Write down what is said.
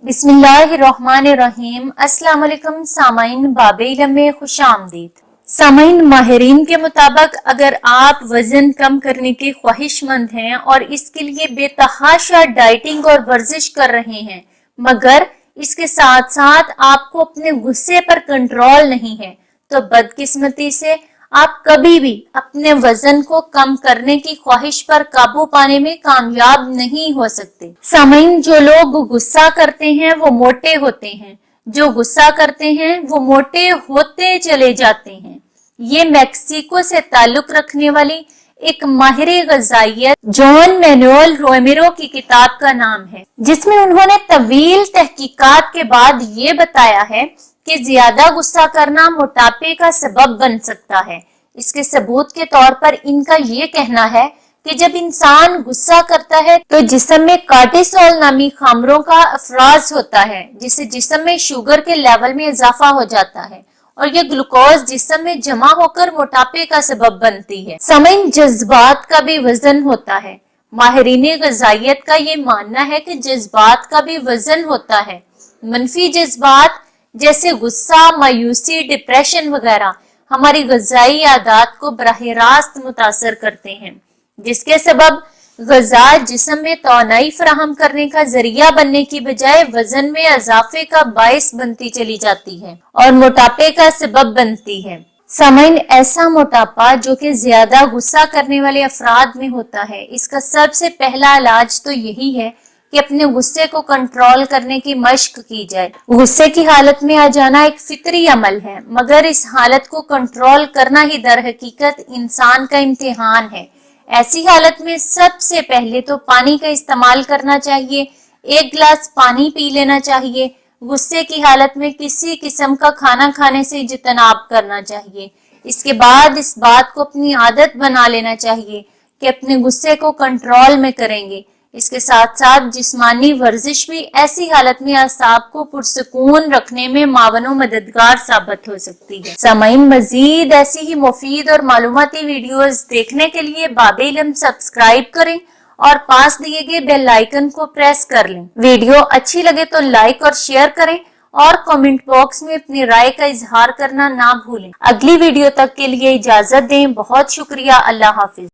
बिस्मिल्लाहिर्रहमानिर्रहीम। अस्सलाम वालेकुम सामाइन, बाबे इल्म में खुश आमदीद। सामाइन, माहिरीन के मुताबिक अगर आप वजन कम करने के ख्वाहिशमंद हैं और इसके लिए बेतहाशा डाइटिंग और वर्जिश कर रहे हैं, मगर इसके साथ साथ आपको अपने गुस्से पर कंट्रोल नहीं है, तो बदकिस्मती से आप कभी भी अपने वजन को कम करने की ख्वाहिश पर काबू पाने में कामयाब नहीं हो सकते। सामईन, जो लोग गुस्सा करते हैं वो मोटे होते हैं, जो गुस्सा करते हैं वो मोटे होते चले जाते हैं। ये मैक्सिको से ताल्लुक रखने वाली एक माहिर ग़िज़ाइयत जॉन मैनुएल रोमेरो की किताब का नाम है, जिसमें उन्होंने तवील तहकीकात के बाद ये बताया है कि ज्यादा गुस्सा करना मोटापे का सबब बन सकता है। इसके सबूत के तौर पर इनका ये कहना है कि जब इंसान गुस्सा करता है तो जिस्म में कार्टिसोल नामी खामरों का अफराज होता है, जिससे जिस्म में शुगर के लेवल में इजाफा हो जाता है और ये ग्लूकोज जिस्म में जमा होकर मोटापे का सबब बनती है। सामईन, जज्बात का भी वजन होता है। माहिरीन ग़िज़ाइयत का ये मानना है कि जज्बात का भी वजन होता है। मनफी जज्बात जैसे गुस्सा, मायूसी, डिप्रेशन वगैरह हमारी ग़िज़ाई आदत को बराह रास्त मुतासर करते हैं, जिसके सबब ग़िज़ा जिस्म में तौनाई फराहम करने का जरिया बनने की बजाय वजन में इजाफे का बाइस बनती चली जाती है और मोटापे का सबब बनती है। सामईन, ऐसा मोटापा जो कि ज्यादा गुस्सा करने वाले अफराद में होता है, इसका सबसे पहला इलाज तो यही है कि अपने गुस्से को कंट्रोल करने की मश्क की जाए। गुस्से की हालत में आ जाना एक फितरी अमल है, मगर इस हालत को कंट्रोल करना ही दर हकीकत इंसान का इम्तिहान है। ऐसी हालत में सबसे पहले तो पानी का इस्तेमाल करना चाहिए। 1 गिलास पानी पी लेना चाहिए। गुस्से की हालत में किसी किस्म का खाना खाने से इज्तनाब करना चाहिए। इसके बाद इस बात को अपनी आदत बना लेना चाहिए कि अपने गुस्से को कंट्रोल में करेंगे। इसके साथ साथ जिस्मानी वर्जिश भी ऐसी हालत में आसाब को पुरसकून रखने में मावनो मददगार साबित हो सकती है। सामईन, मजीद ऐसी ही मुफीद और मालूमाती वीडियोस देखने के लिए बाबे इल्म सब्सक्राइब करें और पास दिए गए बेल आइकन को प्रेस कर लें। वीडियो अच्छी लगे तो लाइक और शेयर करें और कमेंट बॉक्स में अपनी राय का इजहार करना ना भूलें। अगली वीडियो तक के लिए इजाजत दें। बहुत शुक्रिया। अल्लाह हाफिज।